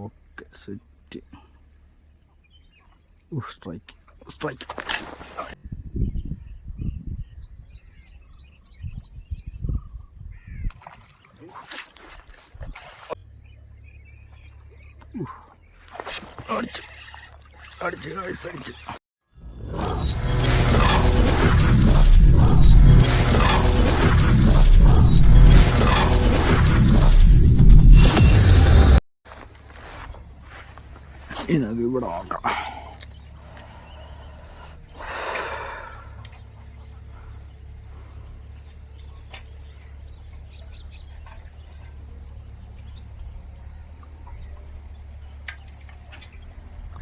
Okay set. Strike strike. അടിച്ചു അടിച്ചു. ഇതൊക്കെ ഇവിടെ നോക്കാം.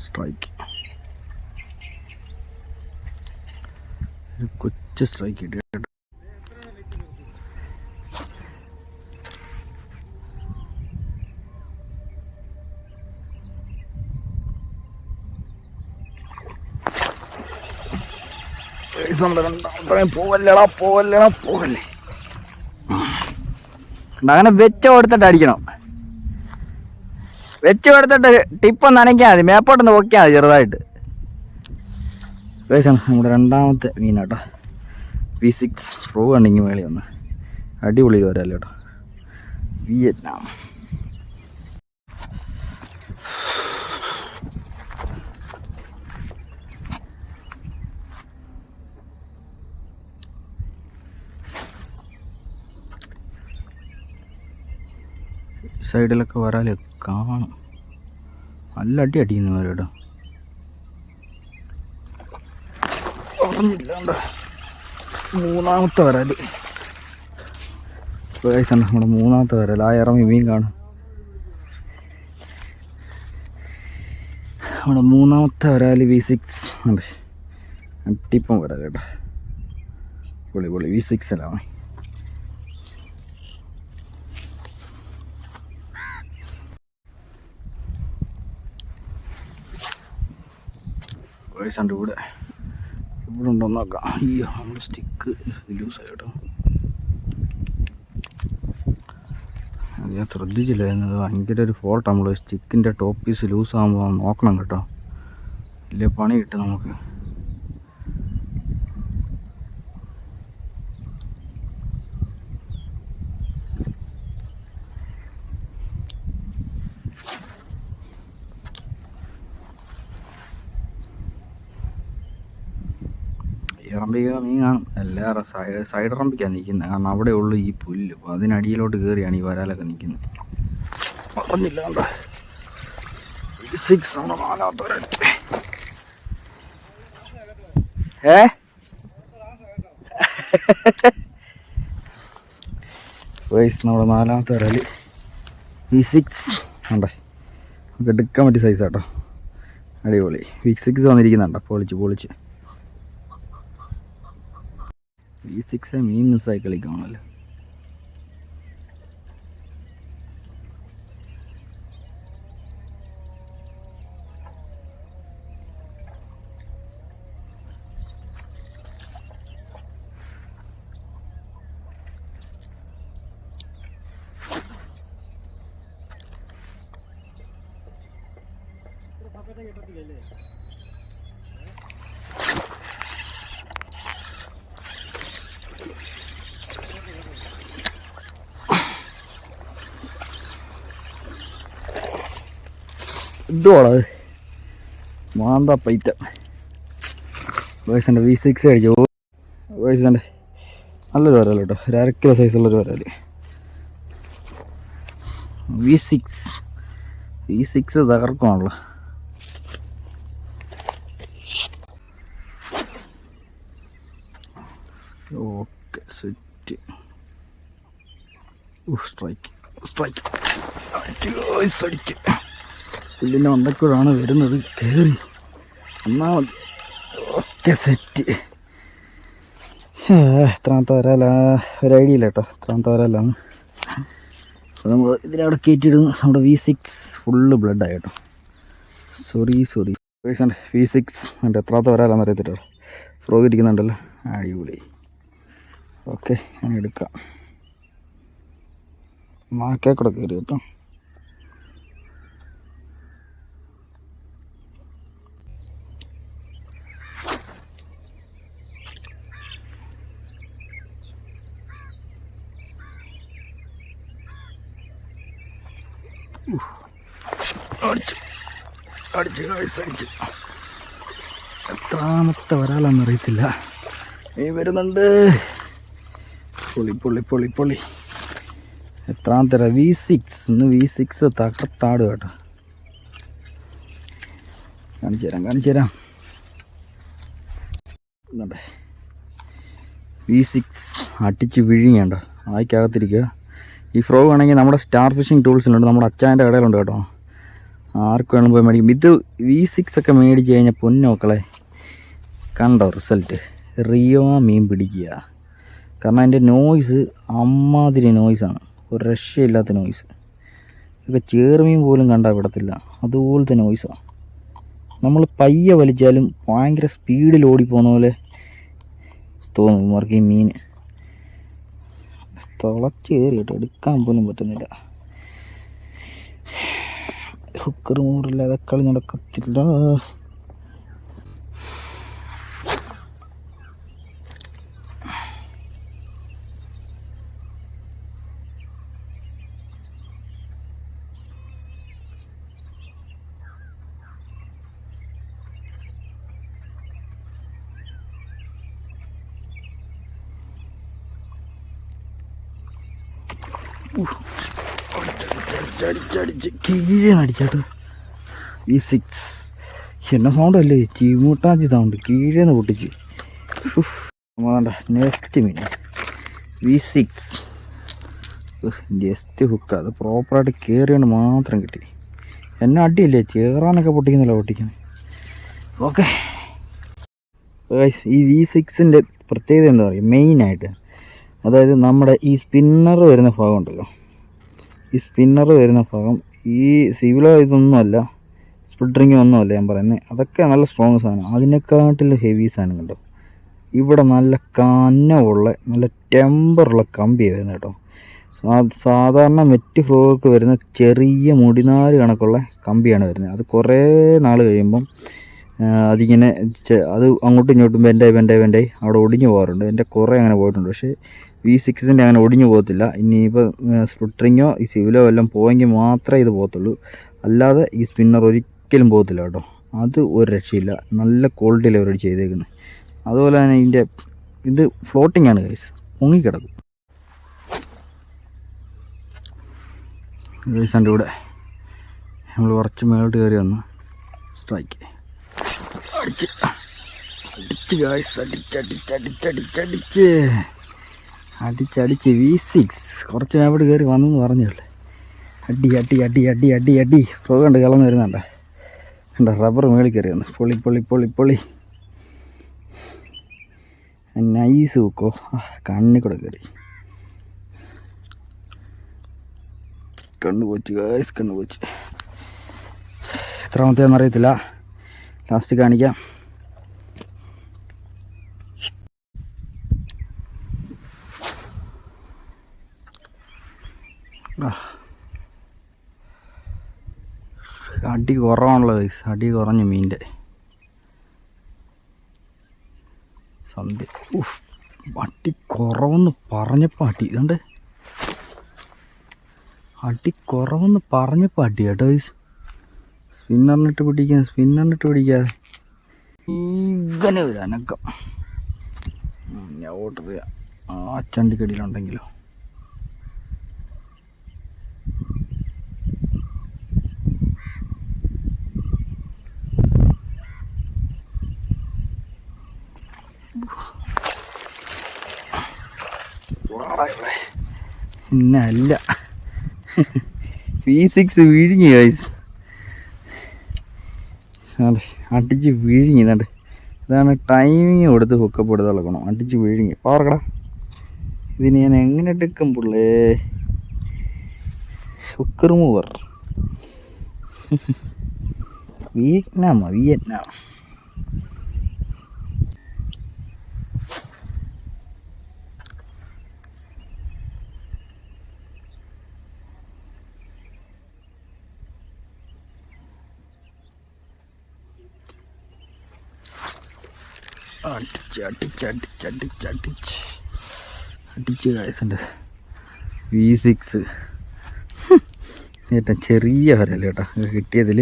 സ്ട്രൈക്ക്, കൊച്ചു സ്ട്രൈക്ക് കിട്ടി. പോവല്ലേ. അങ്ങനെ വെച്ച് കൊടുത്തിട്ട് അടിക്കണം. വെച്ച് കൊടുത്തിട്ട് ടിപ്പൊന്ന് നനയ്ക്കാൽ മതി, മേപ്പോട്ടൊന്ന് പൊക്കിയാൽ മതി ചെറുതായിട്ട്. നമ്മുടെ രണ്ടാമത്തെ മീനാട്ടോ, V6 പ്രോ കണ്ടെങ്കിൽ മേളി വന്ന് അടിപൊളി വരാല്ലോ കേട്ടോ. വിയറ്റ്നാം. സൈഡിലൊക്കെ വരാല് കാണും. നല്ല അടിക്കുന്നവർ കേട്ടോ. മൂന്നാമത്തെ വരാല് നമ്മുടെ മൂന്നാമത്തെ വരാൽ. ആ ഇറങ്ങി മീൻ കാണും. നമ്മുടെ മൂന്നാമത്തെ വരാല് V6 ഉണ്ട്. അട്ടിപ്പം വരാൽ കേട്ടോ. പൊളി V6 അല്ല. വയസ്സുണ്ട് ഇവിടെ ഉണ്ടോ നോക്കാം. അയ്യോ, നമ്മുടെ സ്റ്റിക്ക് ലൂസായി കേട്ടോ. അത് ഞാൻ ശ്രദ്ധിച്ചില്ലായിരുന്നു. ഭയങ്കര ഒരു ഫോൾട്ട്. നമ്മൾ സ്റ്റിക്കിൻ്റെ ടോപ്പ് പീസ് ലൂസാകുമ്പോൾ നോക്കണം കേട്ടോ, ഇല്ലേ പണി കിട്ടും നമുക്ക്. ഇറമ്പിക്ക മീൻ കാണും. എല്ലാവരും സൈഡ് റമ്പിക്കാണ് നിൽക്കുന്നത്. കാരണം അവിടെ ഉള്ളു ഈ പുല്ല്. അപ്പോൾ അതിനടിയിലോട്ട് കയറിയാണ് ഈ വരാലൊക്കെ നിൽക്കുന്നത്. പറഞ്ഞില്ല കണ്ടോ, V6 നമ്മുടെ നാലാമത്തെ വരാൽ. നമ്മുടെ നാലാമത്തെ വരാൽ V6 ഉണ്ടേ. നമുക്ക് എടുക്കാൻ പറ്റിയ സൈസാട്ടോ. അടിപൊളി V6 വന്നിരിക്കുന്നുണ്ടോ. പൊളിച്ച് V6 മീൻ മിസ്സായി കളിക്കുകയാണല്ലോ. ഇതുള്ളത് മാന്ത പൈറ്റ വയസ്സിൻ്റെ V6 അടിച്ചു. വയസ്സിൻ്റെ നല്ലൊരു വരാൽ കേട്ടോ. ഒരു 1/2 കിലോ സൈസുള്ളൊരു വരാൽ V6 തകർക്കുവാണല്ലോ. Okay set. സ്ട്രൈക്ക് അടിച്ച് പുല്ലിൻ്റെ മണ്ടക്കൂടാണ് വരുന്നത്. കയറി ഒന്നാമത്. Okay set. എത്രാമത്തെ വരാല ഒരു ഐഡിയ ഇല്ല കേട്ടോ, എത്രാമത്തെ വരാലാണ്. അപ്പോൾ നമ്മൾ ഇതിനവിടെ കയറ്റിയിടുന്നു. നമ്മുടെ V6 ഫുള്ള് ബ്ലഡായി കേട്ടോ. സോറി V6 എൻ്റെ എത്രാത്ത വരാലാന്ന് അറിയത്തില്ല. ഫ്രോഗ് ഇരിക്കുന്നുണ്ടല്ലോ, അടിപൊളി. ഓക്കെ, ഞാൻ എടുക്കാം. മാക്കേക്കൂടെ കയറി കേട്ടോ. അടിച്ച് എത്രാമത്തെ വരാലെന്നറിയത്തില്ല. ഈ വരുന്നുണ്ട്. പൊളി. എത്രാമത്തെ V6. ഇന്ന് V6 തകർത്താട് കേട്ടോ. കാണിച്ചു തരാം. V6 അടിച്ച് വിഴിഞ്ഞേണ്ട ആയിക്കകത്തിരിക്കുക. ഈ ഫ്രോഗ് ആണെങ്കിൽ നമ്മുടെ സ്റ്റാർ ഫിഷിംഗ് ടൂൾസിലുണ്ട്, നമ്മുടെ അച്ചായൻ്റെ കടയിലുണ്ട് കേട്ടോ. ആർക്ക് വേണം പോയി മേടിക്കും. ഇത് V6 ഒക്കെ മേടിച്ച് കഴിഞ്ഞാൽ പൊന്നോക്കളെ കണ്ടോ റിസൾട്ട്. റിയോ മീൻ പിടിക്കുക. കാരണം അതിൻ്റെ നോയ്സ് അമ്മാതിരി നോയ്സാണ്, ഒരു രക്ഷയില്ലാത്ത നോയ്സ്. ഇതൊക്കെ ചേറുമീൻ പോലും കണ്ടാൽ വിടത്തില്ല, അതുപോലത്തെ നോയ്സാണ്. നമ്മൾ പയ്യെ വലിച്ചാലും ഭയങ്കര സ്പീഡിൽ ഓടിപ്പോകുന്ന പോലെ തോന്നും ഇവർക്ക് ഈ മീൻ. തുളച്ച് കയറി കേട്ടോ, എടുക്കാൻ പോലും പറ്റുന്നില്ല. ഹുക്കർ മൂറില്ലാതെ കളി നടക്കത്തില്ല. അടിച്ച് കീഴേന്നടിച്ചാട്ട് V6 എന്നെ സൗണ്ടല്ലേ, ചീമൂട്ടാഞ്ചി സൗണ്ട്. കീഴേന്ന് പൊട്ടിച്ച്. വേണ്ട, നെക്സ്റ്റ് മീൻ V6 ജസ്റ്റ് ഹുക്ക്. അത് പ്രോപ്പറായിട്ട് കയറിയോണ്ട് മാത്രം കിട്ടി. എന്നെ അടിയില്ലേ, ചേറാനൊക്കെ പൊട്ടിക്കുന്നത്. ഓക്കെ, ഈ V6-ൻ്റെ പ്രത്യേകത എന്താ പറയുക, മെയിനായിട്ട് അതായത് നമ്മുടെ ഈ സ്പിന്നർ വരുന്ന ഭാഗം ഉണ്ടല്ലോ, ഈ സ്പിന്നർ വരുന്ന ഭാഗം ഈ സിവിലോ ഇതൊന്നുമല്ല, സ്പ്ലിറ്ററിങ്ങോ ഒന്നുമല്ല ഞാൻ പറയുന്നത്. അതൊക്കെ നല്ല സ്ട്രോങ് സാധനം. അതിനെക്കാട്ടിൽ ഹെവി സാധനം കണ്ടോ, ഇവിടെ നല്ല കനമുള്ള നല്ല ടെമ്പറുള്ള കമ്പിയാണ് വരുന്നത് കേട്ടോ. സാധാരണ മെറ്റ് ഫ്രോക്ക് വരുന്ന ചെറിയ മുടിനാര് കണക്കുള്ള കമ്പിയാണ് വരുന്നത്. അത് കുറേ നാൾ കഴിയുമ്പം അതിങ്ങനെ അത് അങ്ങോട്ടും ഇങ്ങോട്ടും വെൻ്റായി അവിടെ ഒടിഞ്ഞു പോകാറുണ്ട്. എൻ്റെ കുറേ അങ്ങനെ പോയിട്ടുണ്ട്. പക്ഷേ V6-ൻ്റെ അങ്ങനെ ഒടിഞ്ഞു പോകത്തില്ല. ഇനിയിപ്പോൾ സ്പ്ലിറ്ററിങ്ങോ ഈ സിവിലോ എല്ലാം പോയെങ്കിൽ മാത്രമേ ഇത് പോകത്തുള്ളൂ, അല്ലാതെ ഈ സ്പിന്നർ ഒരിക്കലും പോകത്തില്ല കേട്ടോ. അത് ഒരു രക്ഷയില്ല, നല്ല ക്വാളിറ്റിയിൽ അവരോട് ചെയ്തേക്കുന്നത്. അതുപോലെ തന്നെ ഇതിൻ്റെ ഇത് ഫ്ലോട്ടിംഗ് ആണ് ഗൈസ്, പൊങ്ങിക്കിടക്കും. ഗൈസിൻ്റെ കൂടെ നമ്മൾ കുറച്ച് മേലോട്ട് കയറി വന്ന് സ്ട്രൈക്ക് അടിച്ച് ഗൈസ്, അടിച്ചടിച്ച് V6 കുറച്ച് മേപ്പോട്ട് കയറി വന്നെന്ന് പറഞ്ഞുള്ളൂ. അടി ഫ്രോ കണ്ട് കളന്ന് വരുന്നുണ്ട്. കണ്ട റബ്ബർ മേളിൽ കയറി വന്ന് പൊളി നൈസ് ഹുക്കോ. കണ്ണിൽ കൂടെ കയറി കണ്ണു പോച്ച് ഗൈസ്, കണ്ണു പോച്ച്. എത്രാമത്തേന്ന് അറിയത്തില്ല, ലാസ്റ്റ് കാണിക്കാം. അടി കുറവാണല്ലോ ഗൈസ്, അടി കുറഞ്ഞു മീൻ്റെ സന്ധ്യ. അടി കുറവെന്ന് പറഞ്ഞപ്പോൾ അടി ഇതുണ്ട്, അടി കുറവെന്ന് പറഞ്ഞപ്പോൾ അടി കേട്ടോ ഗൈസ്. സ്പിന്നറിനിട്ട് പിടിക്കാതെ ഇങ്ങനെ ഒരു അനക്കം ഞാൻ ഓർഡർ ചെയ്യാം. ആ ചണ്ടിക്കടിയിലുണ്ടെങ്കിലോ പിന്നല്ല V6 വിഴുങ്ങി ഗൈസ്. അതെ, അടിച്ച് വിഴുങ്ങി. എന്നിട്ട് ഇതാണ് ടൈമിങ് കൊടുത്ത് ഹുക്കപ്പ് എടുത്ത് കളക്കണം. അടിച്ച് വിഴുങ്ങി പാർക്കടാ. ഇതിന് ഞാൻ എങ്ങനെ എടുക്കും പുള്ളേ? Hook remover Vietnam. അടിച്ച് കായസുണ്ട്. V6 ഏറ്റവും ചെറിയ വരല്ലേ കേട്ടോ കിട്ടിയതിൽ.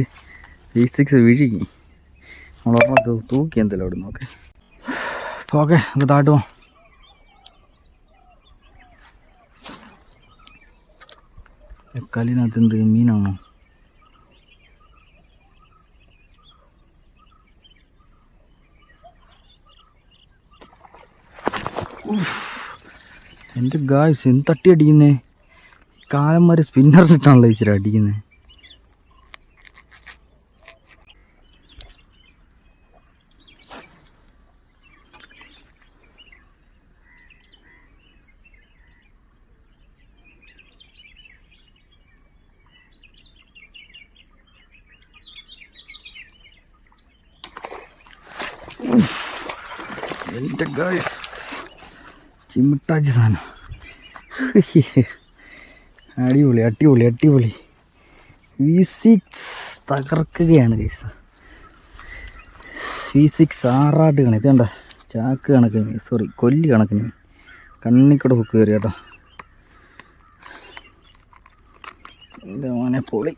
V6 വിഴുങ്ങി. നമ്മളൊരെണ്ണം തൂക്കി എന്തെങ്കിലും അവിടെ നോക്കെ. ഓക്കെ നമുക്ക് താട്ട് പോവാം. കല്ലിനകത്ത് എന്ത് മീനാണോ? എൻ്റെ ഗായ്സ് എന്ത് തട്ടി അടിക്കുന്നേ. കാലന്മാർ സ്പിന്നറിലിട്ടാണല്ലോ ഇച്ചിരി അടിക്കുന്നത്. എൻ്റെ ഗായ്സ് ചിമിട്ടാച്ചി സാധനം. അടിപൊളി അടിപൊളി അടിപൊളി. V6 തകർക്കുകയാണ് guys. V6 ആറാട്ട് കണക്ക് കണ്ട ചാക്ക് കണക്കിന്, സോറി കൊല്ലി കണക്കിന് കണ്ണിക്കൂടെ ഹുക്ക് കയറി കേട്ടോ. എൻ്റെ മോനെ പൊളി.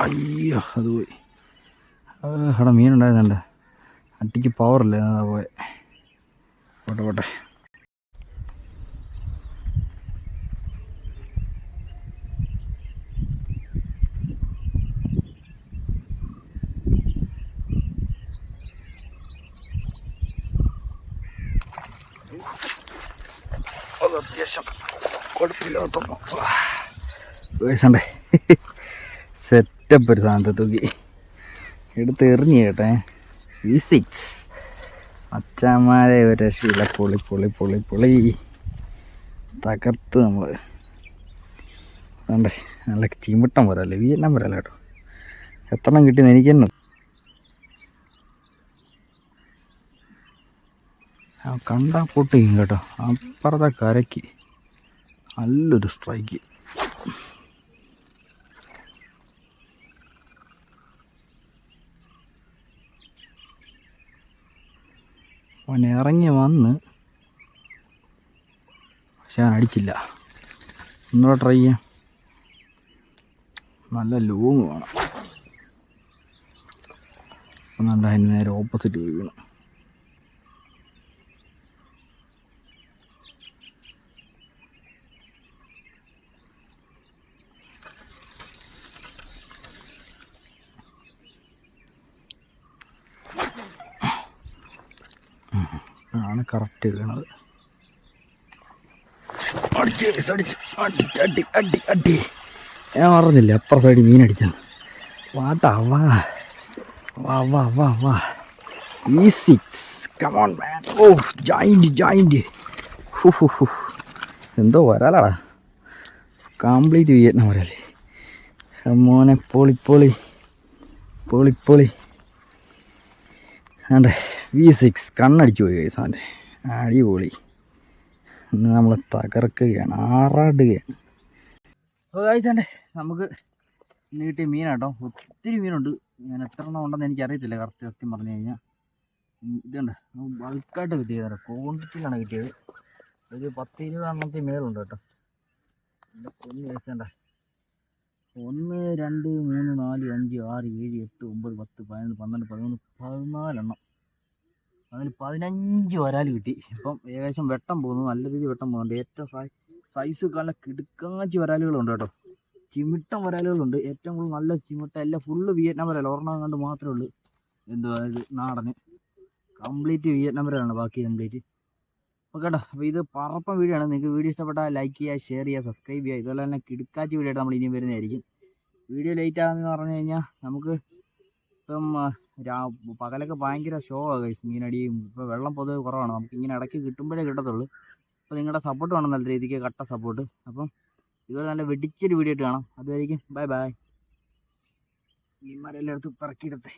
അയ്യോ അത് പോയി. അവിടെ മീനുണ്ടായിരുന്നുണ്ട്. അട്ടിക്ക് പവറില്ലേ, അതാ പോയെ. പോട്ടെ പോട്ടെ. അത് അത്യാവശ്യം കുഴപ്പമില്ലാത്ത വേഴ്സണ്ടേ. സെറ്റപ്പ് ഒരു സാധനത്തെ തൂക്കി എടുത്ത് എറിഞ്ഞു കേട്ടെ. V6 അച്ഛന്മാരെ ഒരു രക്ഷയില്ല. പൊളി പൊളി പൊളി പൊളി തകർത്ത് നമ്മൾ. അതുകൊണ്ടേ നല്ല ചിമിട്ടം വരാല്ലേ, വിയറ്റ്നാം വരാല്ല കേട്ടോ. എത്രണ്ണം കിട്ടിയെന്ന് എനിക്ക് തന്നെ. കണ്ടാൽ പൊട്ടിക്കും കേട്ടോ. അപ്പുറത്തെ കരയ്ക്ക് നല്ലൊരു സ്ട്രൈക്ക്. അവൻ ഇറങ്ങി വന്ന്, പക്ഷെ ഞാൻ അടിച്ചില്ല. ഒന്നുകൂടെ ട്രൈ ചെയ്യാം. നല്ല ലോങ് വേണം. ഒന്നുണ്ട് അതിന് നേരെ ഓപ്പോസിറ്റ് വീഴണം. ആണ് കറക്റ്റ് വീണത്. അടി ഞാൻ പറഞ്ഞില്ലേ അപ്പുറ സൈഡിൽ മീനടിച്ചാണ്. വാട്ടാ വാ വാ വാ വാ വാ. V6 കമോൺ മാൻ. ഓ ജോയിൻറ്റ് എന്തോ വരാലാടാ. കംപ്ലീറ്റ് വിയറ്റ്നാം വരാലേ മോനെ. പൊളി പൊളി പൊളി പൊളി. ആണ്ടേ V6 കണ്ണടിച്ചു പോയി സാറിൻ്റെ. അടിപൊളി. ഇന്ന് നമ്മൾ തകർക്കുകയാണ്, ആറാടുകയാണ്. അപ്പോൾ കഴിച്ചാണ്ടേ നമുക്ക് ഇന്ന് കിട്ടിയ മീനാട്ടോ. ഒത്തിരി മീനുണ്ട്. ഞാൻ എത്ര എണ്ണം ഉണ്ടെന്ന് എനിക്കറിയത്തില്ല കറക്റ്റ് സത്യം പറഞ്ഞു കഴിഞ്ഞാൽ. ഇതുണ്ട് ബൾക്കായിട്ട് കിട്ടിയതാണ്, ക്വാണ്ടിറ്റിയിലാണ് കിട്ടിയത്. ഒരു 10-20 എണ്ണത്തിൽ മേളുണ്ട് കേട്ടോ. എൻ്റെ പൊന്നി കഴിച്ചാണ്ടേ. 1 2 3 4 5 6 7 8 9 10 11 12 13 14 എണ്ണം. അതിൽ 15 വരാൽ കിട്ടി. ഇപ്പം ഏകദേശം വെട്ടം പോകുന്നു, നല്ല രീതിയിൽ വെട്ടം പോകുന്നുണ്ട്. ഏറ്റവും സൈസ് നല്ല കിടുക്കാച്ചി വരാലുകളുണ്ട് കേട്ടോ. ചിമിട്ടം വരാലുകളുണ്ട്. ഏറ്റവും കൂടുതൽ നല്ല ചിമിട്ട എല്ലാം ഫുള്ള് വിയറ്റ്നാം വരാൽ. ഒരെണ്ണം കണ്ട് മാത്രമേ ഉള്ളൂ എന്തുവാ ഇത് നാടന്. കംപ്ലീറ്റ് വിയറ്റ്നാം വരാലാണ്, ബാക്കി കംപ്ലീറ്റ്. അപ്പോൾ കേട്ടോ, അപ്പോൾ ഇത് പറപ്പം വീഡിയോ ആണ്. നിങ്ങൾക്ക് വീഡിയോ ഇഷ്ടപ്പെട്ടാൽ ലൈക്ക് ചെയ്യുക, ഷെയർ ചെയ്യുക, സബ്സ്ക്രൈബ് ചെയ്യുക. ഇതുപോലെ തന്നെ കിടുക്കാച്ചി വീഡിയോ ആയിട്ട് നമ്മൾ ഇനിയും വരുന്നതായിരിക്കും. വീഡിയോ ലേറ്റ് ആകുന്നതെന്ന് പറഞ്ഞു കഴിഞ്ഞാൽ നമുക്ക് ഇപ്പം പകലൊക്കെ ഭയങ്കര ഷോ ആണ് ഗൈസ്. മീനടിയും ഇപ്പോൾ വെള്ളം പൊതുവെ കുറവാണ്. നമുക്ക് ഇങ്ങനെ ഇടയ്ക്ക് കിട്ടുമ്പോഴേ കിട്ടത്തുള്ളൂ. അപ്പോൾ നിങ്ങളുടെ സപ്പോർട്ട് വേണം, നല്ല രീതിക്ക് കട്ട സപ്പോർട്ട്. അപ്പം ഇതുപോലെ നല്ല വെടിച്ചൊരു വീഡിയോ ആയിട്ട് കാണാം. അതുവരെയും ബൈ ബൈ. മീന്മാരെല്ലാം എടുത്ത് പറക്കിയിടട്ടെ.